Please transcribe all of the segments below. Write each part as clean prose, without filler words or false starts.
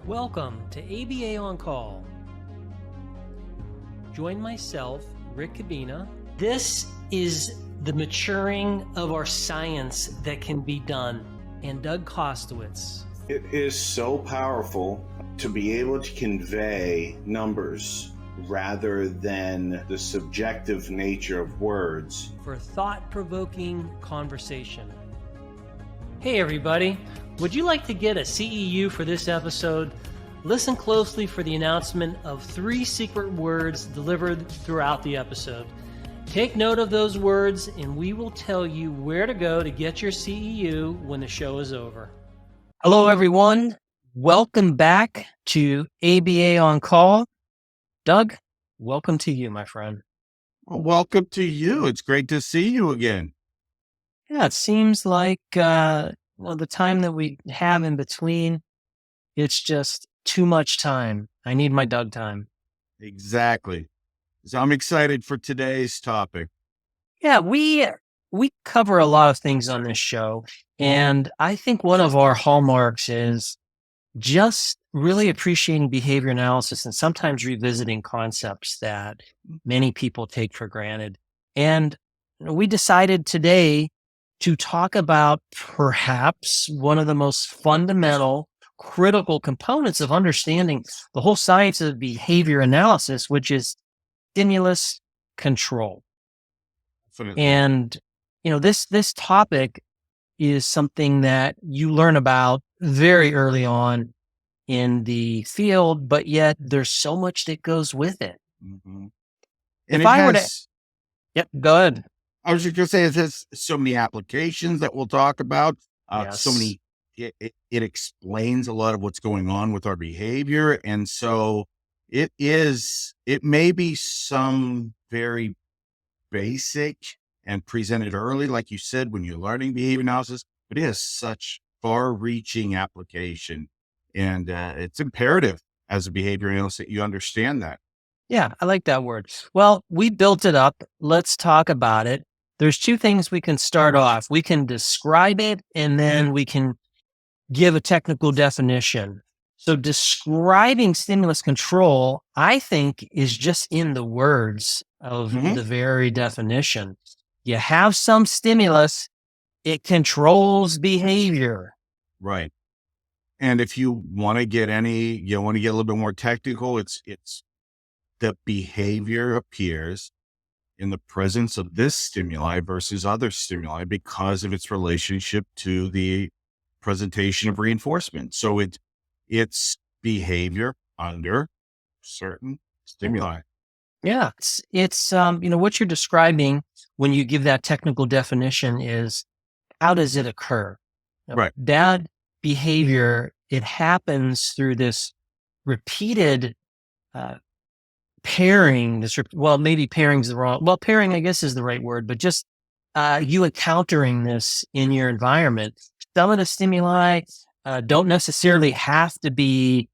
Welcome to ABA On Call. Join myself, Rick Kubina. This is the maturing of our science that can be done, and Doug Kostewicz. It is so powerful to be able to convey numbers rather than the subjective nature of words. For thought-provoking conversation. Hey everybody, would you like to get a CEU for this episode? Listen closely for the announcement of 3 secret words delivered throughout the episode. Take note of those words and we will tell you where to go to get your CEU when the show is over. Hello everyone, welcome back to ABA On Call. Doug, welcome to you, my friend. Well, welcome to you. It's great to see you again. Yeah, it seems like the time that we have in between, it's just too much time. I need my Doug time. Exactly. So I'm excited for today's topic. Yeah, we cover a lot of things on this show, and I think one of our hallmarks is just really appreciating behavior analysis and sometimes revisiting concepts that many people take for granted. And we decided today to talk about perhaps one of the most fundamental, critical components of understanding the whole science of behavior analysis, which is stimulus control. Definitely. And, this topic is something that you learn about very early on in the field, but yet there's so much that goes with it. Mm-hmm. Yep, go ahead. I was just going to say, it has so many applications that we'll talk about. Yes. It explains a lot of what's going on with our behavior. And so it may be some very basic and presented early, like you said, when you're learning behavior analysis, but it has such far-reaching application. And it's imperative as a behavior analyst that you understand that. Yeah, I like that word. Well, we built it up. Let's talk about it. There's 2 things we can start off. We can describe it, and then we can give a technical definition. So describing stimulus control, I think, is just in the words of the very definition. You have some stimulus, it controls behavior. Right. And if you want to get a little bit more technical, it's the behavior appears in the presence of this stimuli versus other stimuli because of its relationship to the presentation of reinforcement. So it's behavior under certain stimuli. Yeah, it's what you're describing when you give that technical definition is how does it occur? Right. Bad behavior, it happens through this repeated pairing. Maybe pairing's the wrong. Well, pairing I guess is the right word, but just you encountering this in your environment. Some of the stimuli don't necessarily have to be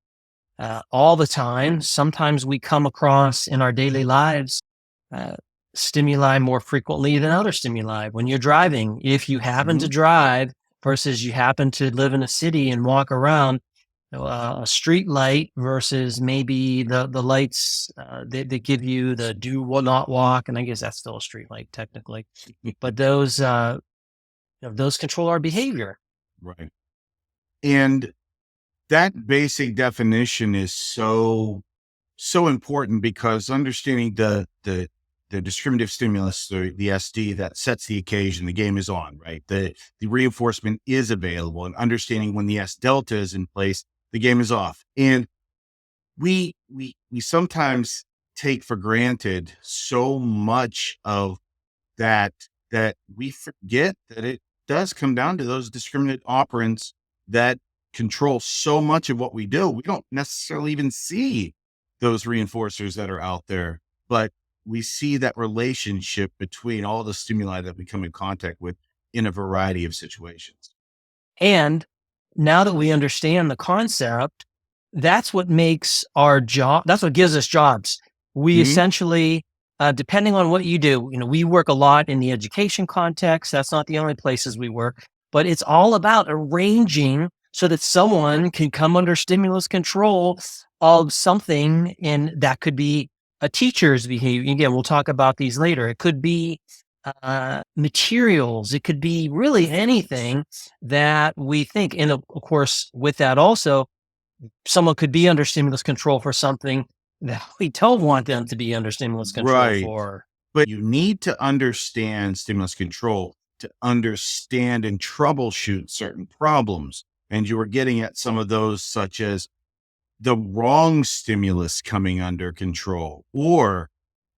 all the time. Sometimes we come across in our daily lives stimuli more frequently than other stimuli. When you're driving, if you happen to drive versus you happen to live in a city and walk around, a street light versus maybe the lights that give you the do not walk, and I guess that's still a street light technically, but those control our behavior. Right. And that basic definition is so important because understanding the discriminative stimulus, the SD that sets the occasion, the game is on, right? The reinforcement is available, and understanding when the S delta is in place, the game is off. And we sometimes take for granted so much of that we forget that it does come down to those discriminant operands that control so much of what we do. We don't necessarily even see those reinforcers that are out there, but we see that relationship between all the stimuli that we come in contact with in a variety of situations. And now that we understand the concept, that's what makes our job, that's what gives us jobs. We essentially, depending on what you do, we work a lot in the education context. That's not the only places we work, but it's all about arranging so that someone can come under stimulus control of something. And that could be a teacher's behavior. Again, we'll talk about these later. It could be materials. It could be really anything that we think. And of course, with that also, someone could be under stimulus control for something that we don't want them to be under stimulus control for. But you need to understand stimulus control to understand and troubleshoot certain problems. And you were getting at some of those, such as the wrong stimulus coming under control, or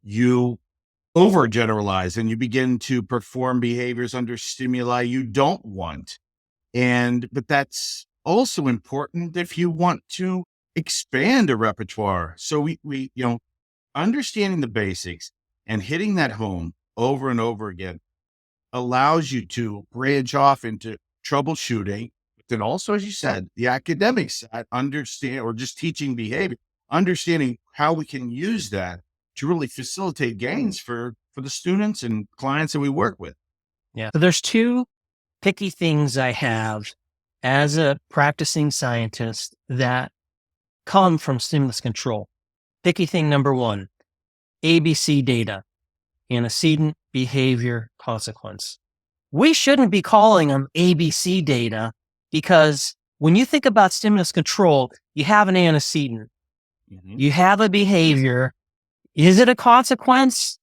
you overgeneralize and you begin to perform behaviors under stimuli you don't want. But that's also important if you want to expand a repertoire. So we understanding the basics and hitting that home over and over again allows you to branch off into troubleshooting. But then also, as you said, the academic side, understand, or just teaching behavior, understanding how we can use that to really facilitate gains for the students and clients that we work with. Yeah. So there's two picky things I have as a practicing scientist that come from stimulus control. Picky thing number one, ABC data, antecedent, behavior, consequence. We shouldn't be calling them ABC data, because when you think about stimulus control, you have an antecedent, you have a behavior. Is it a consequence?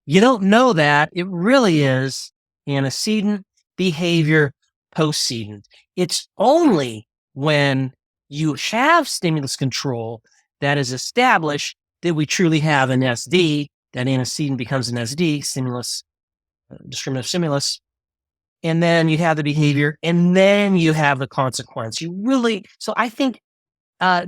You don't know that. It really is antecedent, behavior, postcedent. It's only when you have stimulus control that is established that we truly have an SD. That antecedent becomes an SD, stimulus, discriminative stimulus. And then you have the behavior, and then you have the consequence. So I think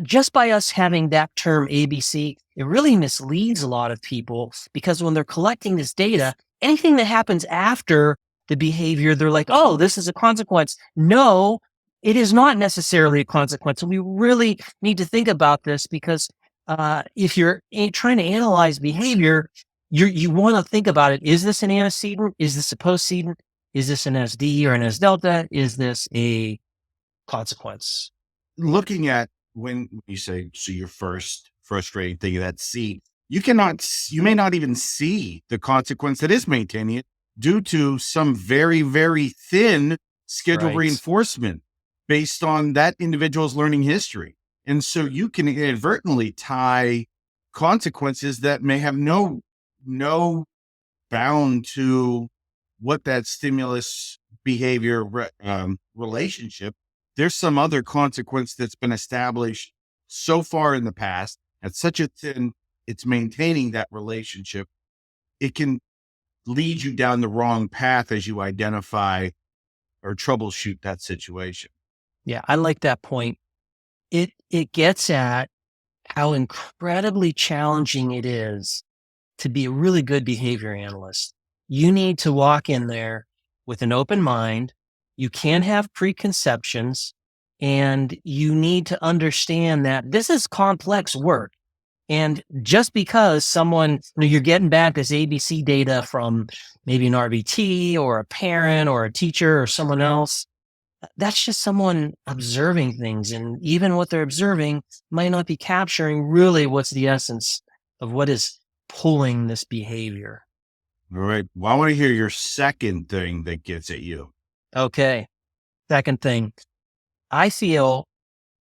just by us having that term ABC, it really misleads a lot of people, because when they're collecting this data, anything that happens after the behavior, they're like, oh, this is a consequence. No, it is not necessarily a consequence. And we really need to think about this, because if you're trying to analyze behavior, you want to think about it. Is this an antecedent? Is this a postcedent? Is this an SD or an S delta? Is this a consequence? Looking at when you say, so your first frustrating thing, that C, you may not even see the consequence that is maintaining it due to some very, very thin schedule reinforcement based on that individual's learning history. And so you can inadvertently tie consequences that may have no bound to what that stimulus behavior relationship. There's some other consequence that's been established so far in the past at such a thin, it's maintaining that relationship. It can lead you down the wrong path as you identify or troubleshoot that situation. Yeah, I like that point. It gets at how incredibly challenging it is to be a really good behavior analyst. You need to walk in there with an open mind. You can't have preconceptions, and you need to understand that this is complex work. And just because someone, you're getting back this ABC data from maybe an RBT or a parent or a teacher or someone else, that's just someone observing things. And even what they're observing might not be capturing really what's the essence of what is pulling this behavior. All right. Well, I want to hear your second thing that gets at you. Okay. Second thing, I feel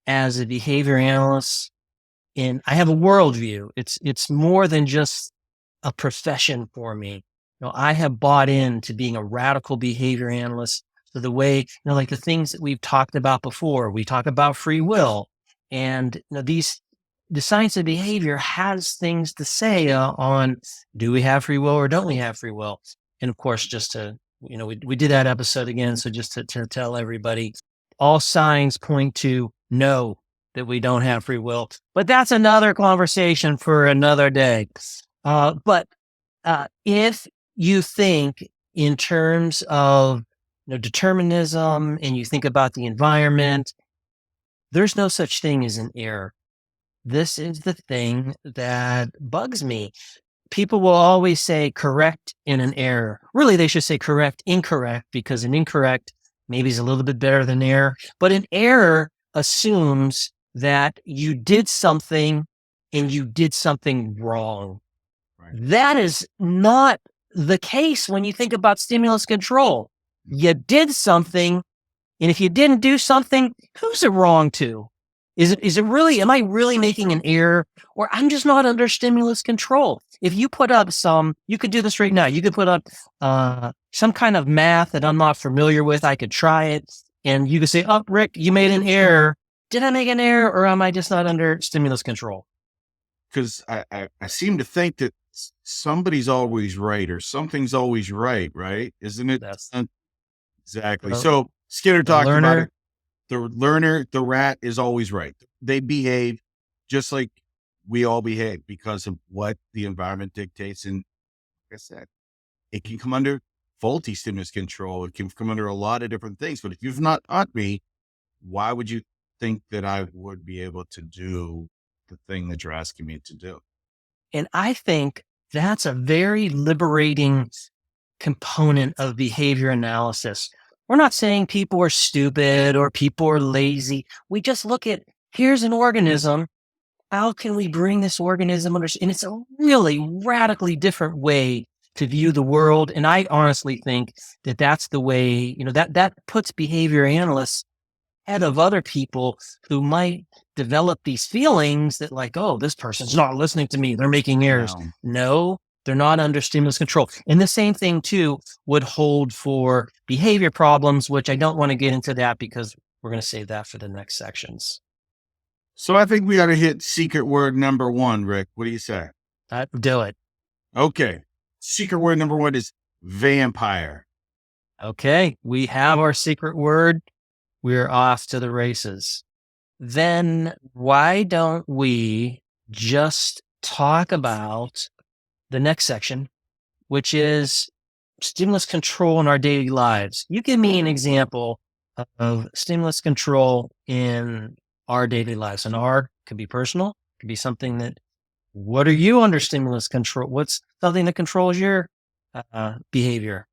as a behavior analyst, and I have a worldview. It's more than just a profession for me. I have bought into being a radical behavior analyst. So the way, like the things that we've talked about before, we talk about free will, and the science of behavior has things to say on, do we have free will or don't we have free will? And of course, just to, we did that episode again. So just to tell everybody, all signs point to no, that we don't have free will, but that's another conversation for another day. But if you think in terms of determinism, and you think about the environment, there's no such thing as an error. This is the thing that bugs me. People will always say correct in an error. Really, they should say correct, incorrect, because an incorrect maybe is a little bit better than error, but an error assumes that you did something and you did something wrong. Right. That is not the case when you think about stimulus control. You did something, and if you didn't do something, who's it wrong to? Is it really, am I really making an error, or I'm just not under stimulus control? If you put up you could do this right now. You could put up some kind of math that I'm not familiar with. I could try it, and you could say, oh, Rick, you made an error. Did I make an error, or am I just not under stimulus control? Because I seem to think that somebody's always right or something's always right, Isn't it? That's exactly. So Skinner talked learner, about it. The learner, the rat is always right. They behave just like we all behave because of what the environment dictates. And like I said, it can come under faulty stimulus control. It can come under a lot of different things. But if you've not taught me, why would you think that I would be able to do the thing that you're asking me to do? And I think that's a very liberating component of behavior analysis. We're not saying people are stupid or people are lazy. We just look at, here's an organism. How can we bring this organism under? And it's a really radically different way to view the world. And I honestly think that that's the way, that puts behavior analysts ahead of other people who might develop these feelings that like, oh, this person's not listening to me. They're making errors. No, they're not under stimulus control. And the same thing too would hold for behavior problems, which I don't want to get into that because we're going to save that for the next sections. So I think we ought to hit secret word number 1, Rick. What do you say? Do it. Okay. Secret word number 1 is vampire. Okay. We have our secret word. We're off to the races. Then why don't we just talk about the next section, which is stimulus control in our daily lives. You give me an example of stimulus control in our daily lives. And R could be personal, could be something that, what are you under stimulus control? What's something that controls your behavior?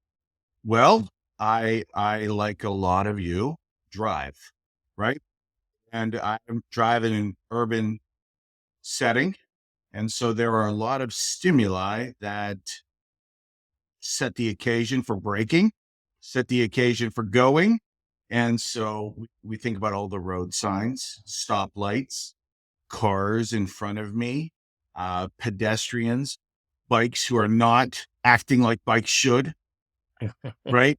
Well, I like a lot of you drive, right? And I'm driving in an urban setting. And so there are a lot of stimuli that set the occasion for braking, set the occasion for going. And so we think about all the road signs, stoplights, cars in front of me, pedestrians, bikes who are not acting like bikes should, right?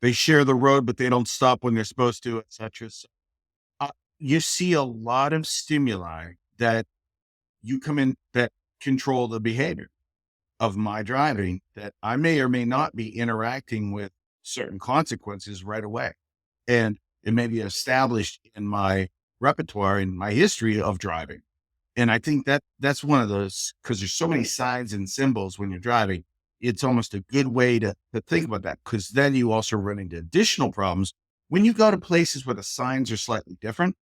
They share the road, but they don't stop when they're supposed to, etc. So, you see a lot of stimuli that you come in that control the behavior of my driving, that I may or may not be interacting with certain consequences right away. And it may be established in my repertoire, in my history of driving. And I think that's one of those, because there's so many signs and symbols when you're driving, it's almost a good way to think about that, because then you also run into additional problems when you go to places where the signs are slightly different.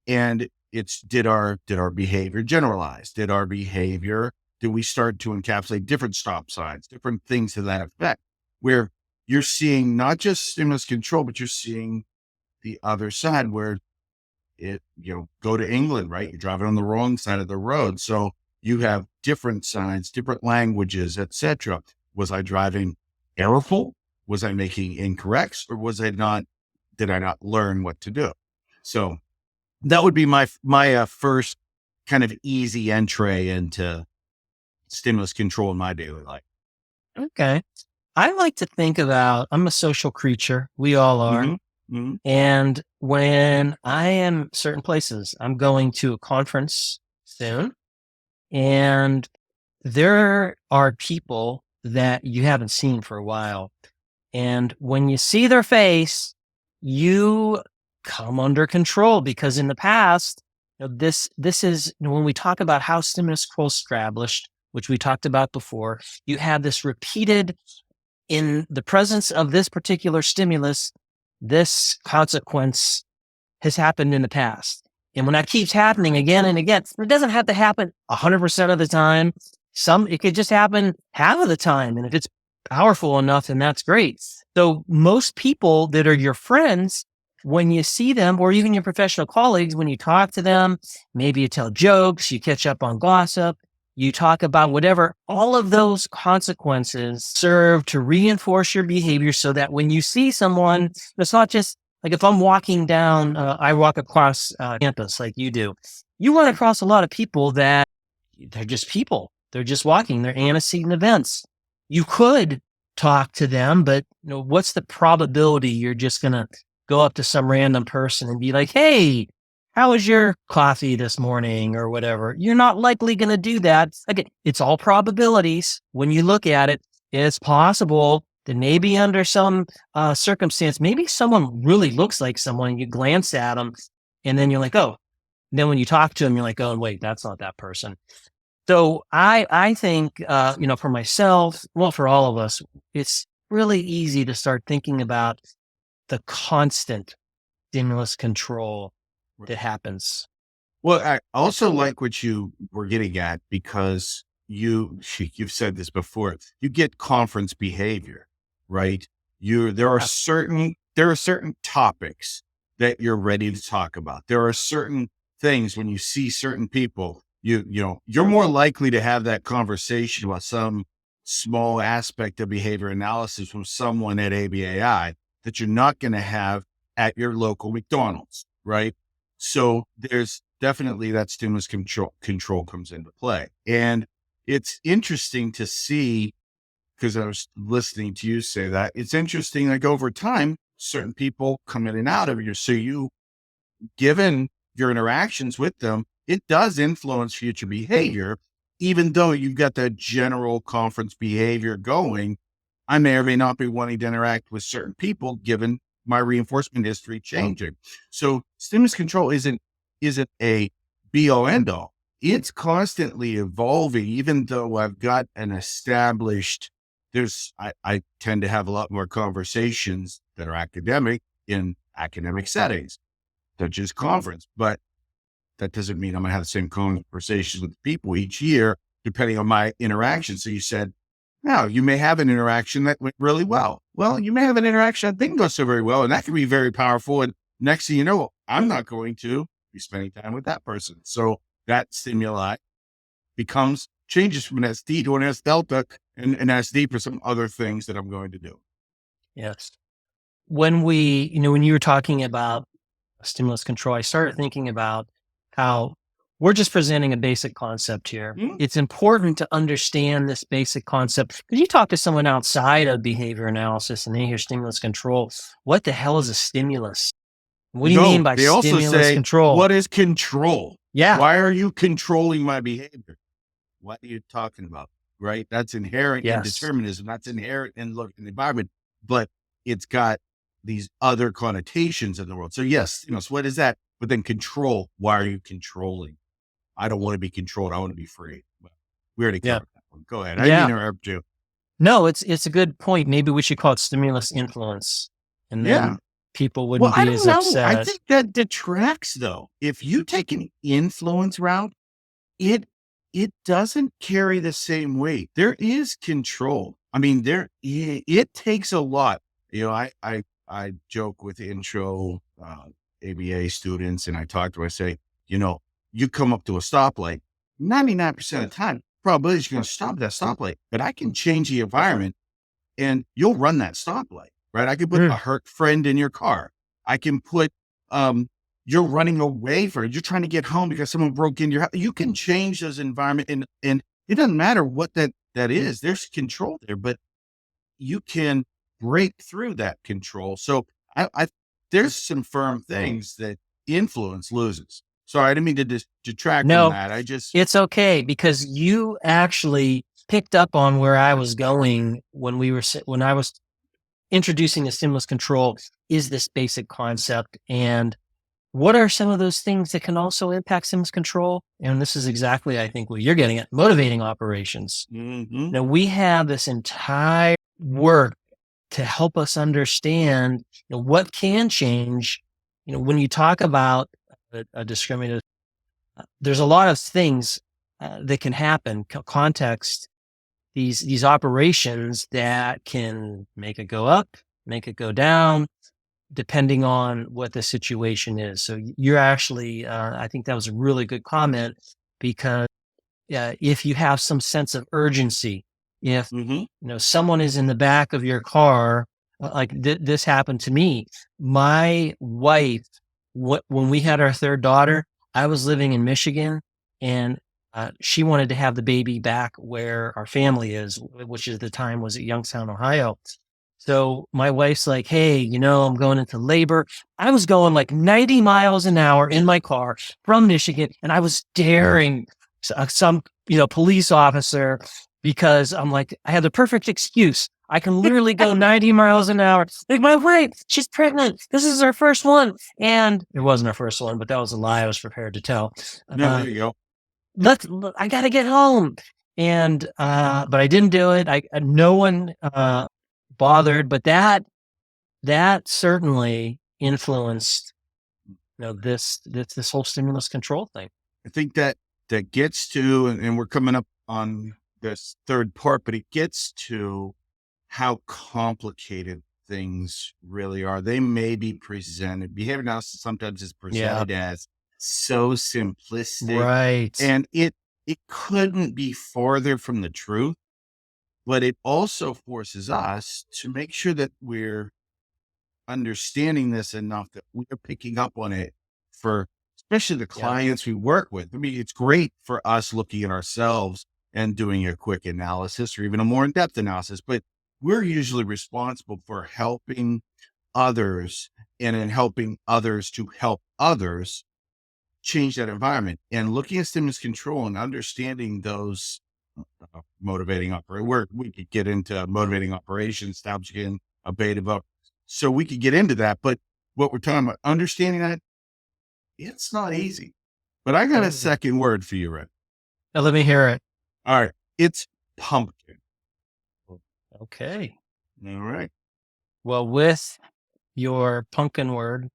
And it's, did our behavior generalize? Did we start to encapsulate different stop signs, different things to that effect, where you're seeing not just stimulus control, but you're seeing the other side where go to England, right? You're driving on the wrong side of the road. So you have different signs, different languages, etc. Was I driving errorful? Was I making incorrects, or did I not learn what to do? So that would be my first kind of easy entree into stimulus control in my daily life. Okay. I like to think about, I'm a social creature. We all are. Mm-hmm. Mm-hmm. And when I am certain places, I'm going to a conference soon, and there are people that you haven't seen for a while. And when you see their face, you come under control, because in the past, this is when we talk about how stimulus control is established, which we talked about before, you have this repeated, in the presence of this particular stimulus, this consequence has happened in the past. And when that keeps happening again and again, it doesn't have to happen 100% of the time. It could just happen half of the time. And if it's powerful enough, then that's great. So most people that are your friends, when you see them, or even your professional colleagues, when you talk to them, maybe you tell jokes, you catch up on gossip, you talk about whatever, all of those consequences serve to reinforce your behavior so that when you see someone, it's not just like if I'm walking down, I walk across campus like you do, you run across a lot of people that they're just people. They're just walking. They're antecedent events. You could talk to them, but what's the probability you're just going to go up to some random person and be like, "Hey, how was your coffee this morning?" or whatever? You're not likely going to do that. Again, it's all probabilities. When you look at it, it's possible that maybe under some circumstance, maybe someone really looks like someone, and you glance at them, and then you're like, "Oh." And then when you talk to them, you're like, "Oh, wait, that's not that person." So I think, for myself, well, for all of us, it's really easy to start thinking about the constant stimulus control that happens. Well, I also like what you were getting at because you've said this before. You get conference behavior, right? There are certain topics that you're ready to talk about. There are certain things when you see certain people, you're more likely to have that conversation about some small aspect of behavior analysis from someone at ABAI that you're not going to have at your local McDonald's, right? So there's definitely that stimulus control comes into play. And it's interesting to see, because I was listening to you say that, it's interesting, like over time, certain people come in and out of given your interactions with them, it does influence future behavior, even though you've got that general conference behavior going. I may or may not be wanting to interact with certain people given my reinforcement history changing. So stimulus control isn't a be all end all. It's constantly evolving, even though I've got an established, I tend to have a lot more conversations that are academic in academic settings, such as conference, but that doesn't mean I'm going to have the same conversations with people each year, depending on my interaction. So you said, now you may have an interaction that went really well. Well, you may have an interaction that didn't go so very well, and that can be very powerful. And next thing you know, I'm not going to be spending time with that person. So that stimuli changes from an SD to an S delta and an SD for some other things that I'm going to do. Yes. When when you were talking about stimulus control, I started thinking about how we're just presenting a basic concept here. Mm-hmm. It's important to understand this basic concept because you talk to someone outside of behavior analysis and they hear stimulus control. What the hell is a stimulus? What do you mean by they also stimulus say, control? What is control? Yeah. Why are you controlling my behavior? What are you talking about? Right? That's inherent in determinism. That's inherent in the environment, but it's got these other connotations in the world. So yes, so what is that? But then control. Why are you controlling? I don't want to be controlled. I want to be free. But we already covered that one. Go ahead. I didn't interrupt you. No, it's a good point. Maybe we should call it stimulus influence, and then people wouldn't be as upset. I think that detracts though. If you take an influence route, it doesn't carry the same weight. There is control. I mean, it takes a lot. I joke with intro ABA students, and I talk to them. I say, you come up to a stoplight, 99% of the time, probability is you're going to stop that stoplight. But I can change the environment, and you'll run that stoplight, right? I can put a hurt friend in your car. I can put you're running away from it. You're trying to get home because someone broke into your house. You can change those environment, and it doesn't matter what that is. There's control there, but you can break through that control. So there's some firm things that influence loses. Sorry, I didn't mean to detract from that. It's okay because you actually picked up on where I was going when I was introducing the stimulus control is this basic concept. And what are some of those things that can also impact stimulus control? And this is exactly, I think, what you're getting at, motivating operations. Mm-hmm. Now we have this entire work to help us understand what can change. When you talk about a discriminative, there's a lot of things that can happen, context, these operations that can make it go up, make it go down, depending on what the situation is. So you're actually, I think that was a really good comment, because if you have some sense of urgency, if someone is in the back of your car, like this happened to me. My wife, when we had our third daughter, I was living in Michigan, and she wanted to have the baby back where our family is, which at the time was at Youngstown, Ohio. So my wife's like, hey, I'm going into labor. I was going like 90 miles an hour in my car from Michigan, and I was daring some, police officer, because I'm like, I have the perfect excuse. I can literally go 90 miles an hour. Like, my wife, she's pregnant. This is our first one. And it wasn't our first one, but that was a lie I was prepared to tell. No, there you go. I got to get home. And, but I didn't do it. No one, bothered, but that certainly influenced, this whole stimulus control thing. I think that gets to, and we're coming up on this third part, but it gets to how complicated things really are. They may be presented, behavior analysis sometimes is presented as so simplistic, right? And it couldn't be farther from the truth. But it also forces us to make sure that we're understanding this enough that we are picking up on it for especially the clients we work with. I mean, it's great for us looking at ourselves and doing a quick analysis or even a more in-depth analysis, but we're usually responsible for helping others and in helping others to help others change that environment. And looking at stimulus control and understanding those motivating operation, where we could get into motivating operations, establishing a beta vote. So we could get into that, but what we're talking about, understanding that, it's not easy. But I got a second word for you, Rick. Now, let me hear it. All right. It's pumpkin. Okay. All right. Well, with your pumpkin word,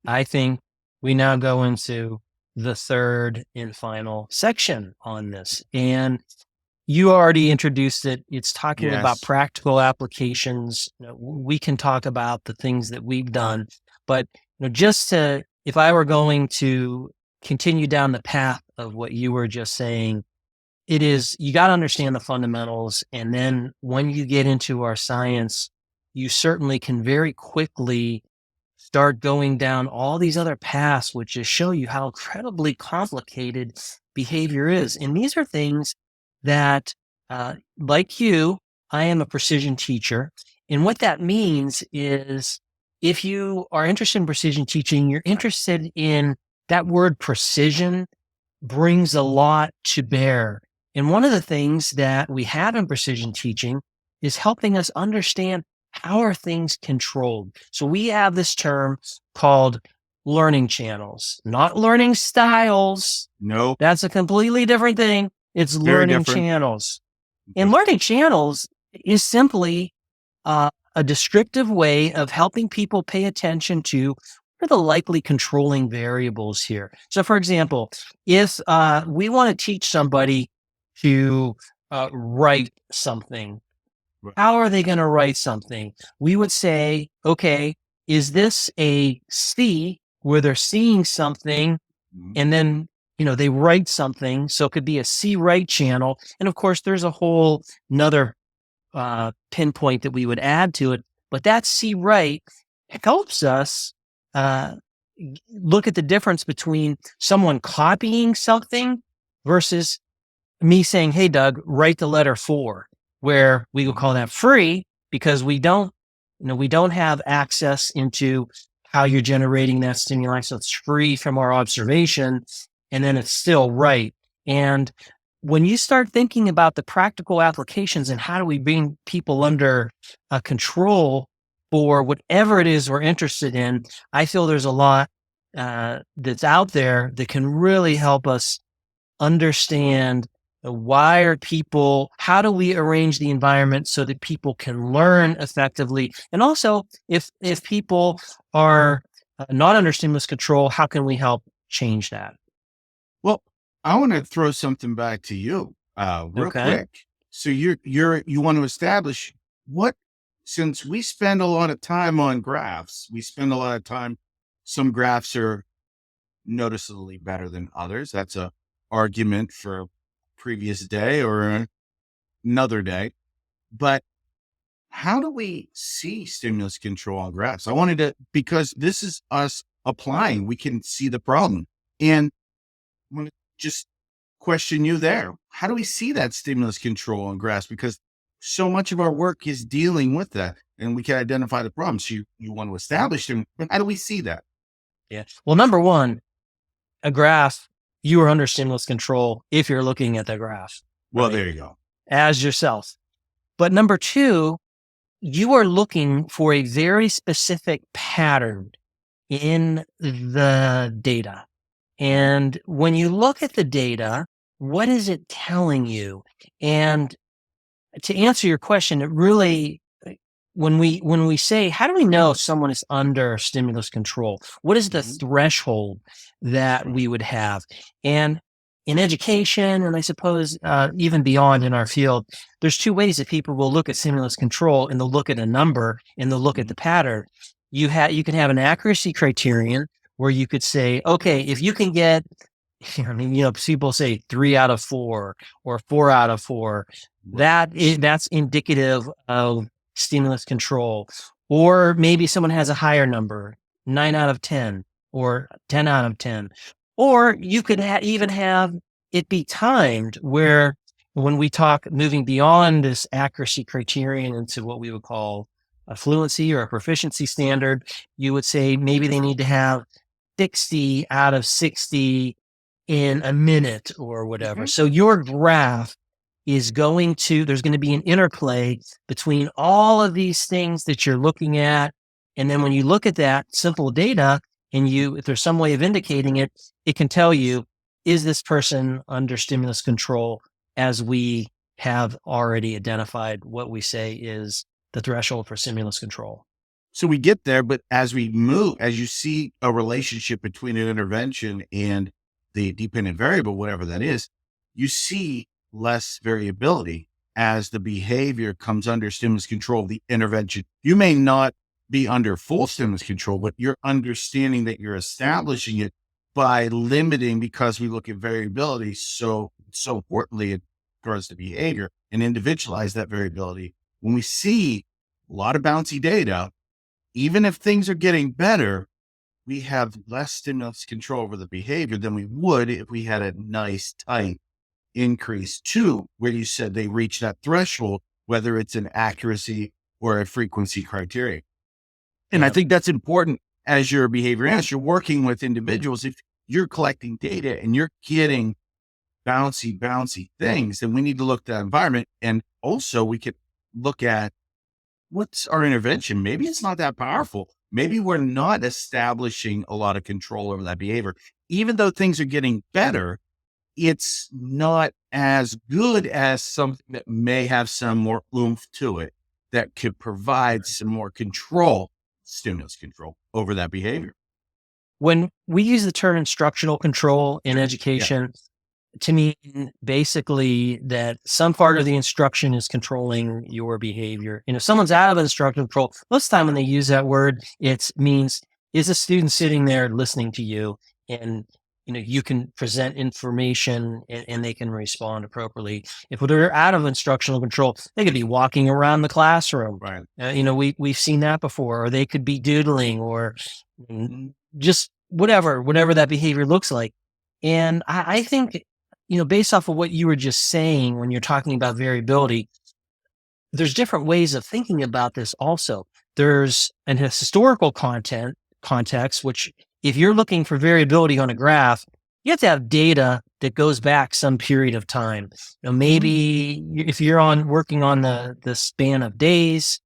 I think we now go into the third and final section on this. And you already introduced it. It's talking about practical applications. We can talk about the things that we've done, but if I were going to continue down the path of what you were just saying, it is, you got to understand the fundamentals. And then when you get into our science, you certainly can very quickly start going down all these other paths, which just show you how incredibly complicated behavior is. And these are things that, like you, I am a precision teacher. And what that means is, if you are interested in precision teaching, you're interested in that word precision brings a lot to bear. And one of the things that we have in precision teaching is helping us understand how are things controlled. So we have this term called learning channels, not learning styles. No, that's a completely different thing. It's learning channels. And learning channels is simply a descriptive way of helping people pay attention to what are the likely controlling variables here. So, for example, if we want to teach somebody to write something, how are they going to write something? We would say, okay, is this a C where they're seeing something and then, they write something? So it could be a C write channel. And of course, there's a whole another pinpoint that we would add to it. But that C write helps us look at the difference between someone copying something versus me saying, hey, Doug, write the letter 4. Where we would call that free, because we don't have access into how you're generating that stimuli. So it's free from our observation, and then it's still right. And when you start thinking about the practical applications and how do we bring people under control for whatever it is we're interested in, I feel there's a lot that's out there that can really help us understand how do we arrange the environment so that people can learn effectively? And also, if people are not under stimulus control, how can we help change that? Well, I want to throw something back to you real quick. So you want to establish what since we spend a lot of time on graphs, we spend a lot of time, some graphs are noticeably better than others. That's a argument for a previous day or another day. But how do we see stimulus control on graphs? I wanted to, because this is us applying, we can see the problem. And I want to just question you there. How do we see that stimulus control on graphs? Because so much of our work is dealing with that, and we can identify the problems. You want to establish them, but how do we see that? Yeah. Well, number one, a graph, you are under stimulus control if you're looking at the graph. Well, right? there you go. As yourself. But number two, you are looking for a very specific pattern in the data. And when you look at the data, what is it telling you? And to answer your question, it really, when we say, how do we know if someone is under stimulus control? What is the threshold that we would have? And in education, and I suppose even beyond in our field, there's two ways that people will look at stimulus control, and they'll look at a number and they'll look at the pattern. You can have an accuracy criterion where you could say, okay, if you can get, people say 3 out of 4 or 4 out of 4, that's indicative of stimulus control. Or maybe someone has a higher number, 9 out of 10 or 10 out of 10. Or you could even have it be timed, where when we talk moving beyond this accuracy criterion into what we would call a fluency or a proficiency standard, you would say maybe they need to have 60 out of 60 in a minute or whatever. So your graph is there's going to be an interplay between all of these things that you're looking at. And then when you look at that simple data, and if there's some way of indicating it, it can tell you, is this person under stimulus control, as we have already identified what we say is the threshold for stimulus control. So we get there, but as we move, as you see a relationship between an intervention and the dependent variable, whatever that is, you see less variability as the behavior comes under stimulus control, the intervention. You may not be under full stimulus control, but you're understanding that you're establishing it by limiting, because we look at variability so importantly in regards to behavior, and individualize that variability. When we see a lot of bouncy data, even if things are getting better, we have less stimulus control over the behavior than we would if we had a nice tight increase to where you said they reach that threshold, whether it's an accuracy or a frequency criteria. And I think that's important as your behavior analyst. You're working with individuals. If you're collecting data and you're getting bouncy things, then we need to look at that environment. And also we could look at, what's our intervention? Maybe it's not that powerful. Maybe we're not establishing a lot of control over that behavior. Even though things are getting better, it's not as good as something that may have some more oomph to it that could provide some more control, stimulus control over that behavior. When we use the term instructional control in education, to mean basically that some part of the instruction is controlling your behavior. And if someone's out of instructional control, most of the time when they use that word, it means, is a student sitting there listening to you, and you can present information and they can respond appropriately. If they're out of instructional control, they could be walking around the classroom. Right. We've seen that before, or they could be doodling, or just whatever that behavior looks like. And I think, based off of what you were just saying, when you're talking about variability, there's different ways of thinking about this also. There's an historical context, which if you're looking for variability on a graph, you have to have data that goes back some period of time. Maybe if you're working on the span of days,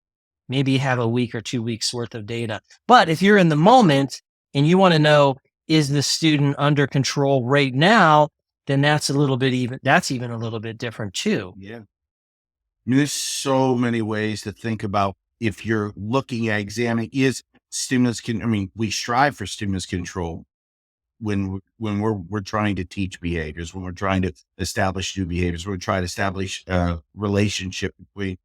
maybe you have a week or 2 weeks worth of data. But if you're in the moment and you want to know, is the student under control right now, then that's even a little bit different too. Yeah. There's so many ways to think about, if you're looking at examining, is stimulus we strive for stimulus control when we're trying to teach behaviors, when we're trying to establish new behaviors, we're trying to establish a relationship between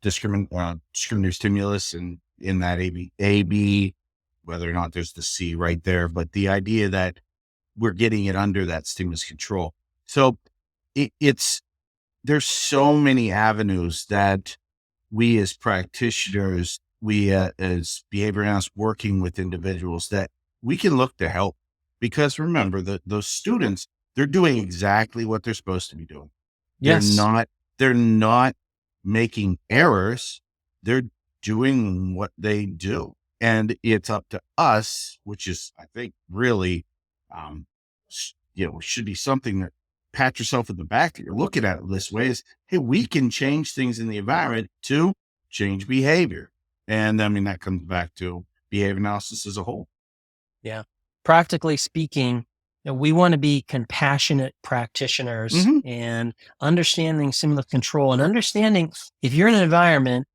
discriminative stimulus and in that AB, whether or not there's the C right there, but the idea that we're getting it under that stimulus control. So there's so many avenues that we as practitioners, we as behavior analysts working with individuals, that we can look to help. Because remember, those students, they're doing exactly what they're supposed to be doing. Yes. They're not making errors. They're doing what they do. And it's up to us, which is, I think, really, should be something that pat yourself in the back that you're looking at it this way is, hey, we can change things in the environment to change behavior. And I mean, that comes back to behavior analysis as a whole. Yeah. Practically speaking, we want to be compassionate practitioners and understanding stimulus control and understanding if you're in an environment,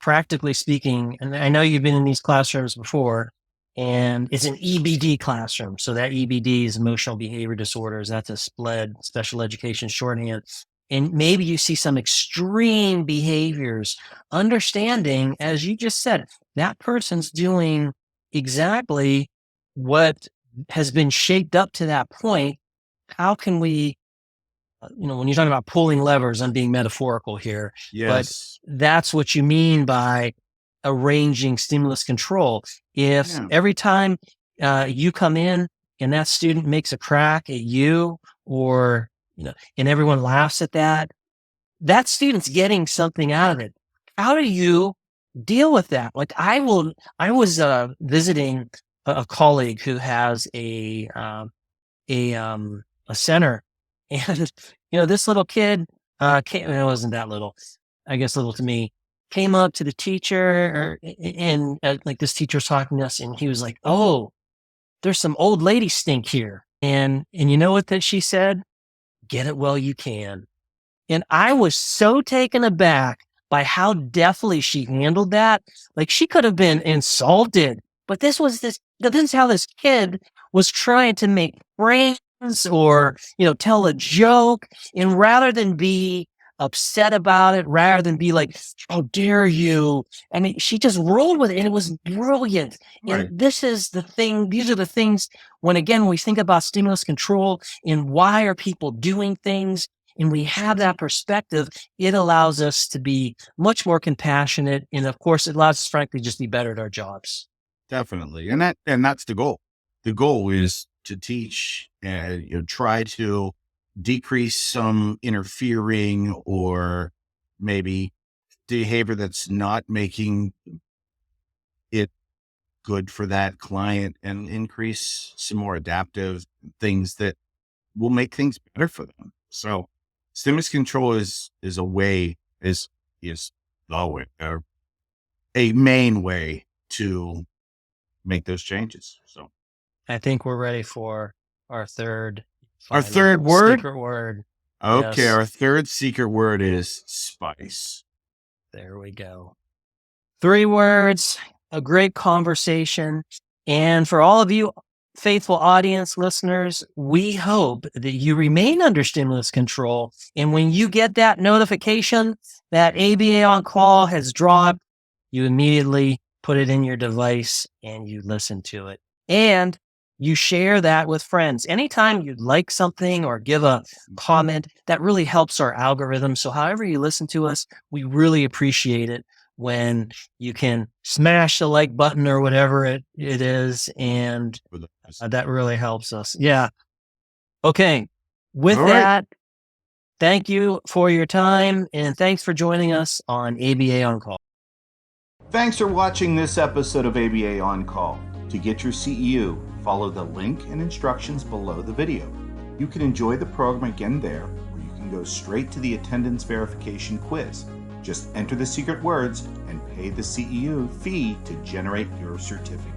practically speaking, and I know you've been in these classrooms before, and it's an EBD classroom. So that EBD is emotional behavior disorders. That's a SPLED, special education shorthand. And maybe you see some extreme behaviors, understanding, as you just said, that person's doing exactly what has been shaped up to that point. How can we, when you're talking about pulling levers, I'm being metaphorical here, Yes. but that's what you mean by arranging stimulus control. If every time you come in and that student makes a crack at you, or, and everyone laughs at that, that student's getting something out of it. How do you deal with that? Like I was visiting a colleague who has a center, and this little kid came, it wasn't that little, I guess little to me, came up to the teacher, and like this teacher was talking to us, and he was like, "Oh, there's some old lady stink here," and you know what that she said? "Get it while you can." And I was so taken aback by how deftly she handled that. Like she could have been insulted, but this is how this kid was trying to make friends or, tell a joke. And rather than be upset about it, rather than be like, "How dare you?" I mean, she just rolled with it, and it was brilliant. Right. And this is the thing. These are the things when we think about stimulus control and why are people doing things, and we have that perspective, it allows us to be much more compassionate. And of course, it allows us, frankly, just be better at our jobs. Definitely. And that's the goal. The goal is to teach and try to decrease some interfering or maybe behavior that's not making it good for that client, and increase some more adaptive things that will make things better for them. So stimulus control is a way, is the way, or a main way to make those changes. So I think we're ready for our third word. secret word. Okay, Yes. our third secret word is spice. There we go. 3 words, a great conversation. And for all of you faithful audience listeners, we hope that you remain under stimulus control. And when you get that notification that ABA on call has dropped, you immediately put it in your device and you listen to it. And you share that with friends. Anytime you like something or give a comment, that really helps our algorithm. So however you listen to us, we really appreciate it when you can smash the like button or whatever it is. And that really helps us. Yeah. Okay. With that, thank you for your time, and thanks for joining us on ABA On Call. Thanks for watching this episode of ABA On Call. To get your CEU, follow the link and instructions below the video. You can enjoy the program again there, or you can go straight to the attendance verification quiz. Just enter the secret words and pay the CEU fee to generate your certificate.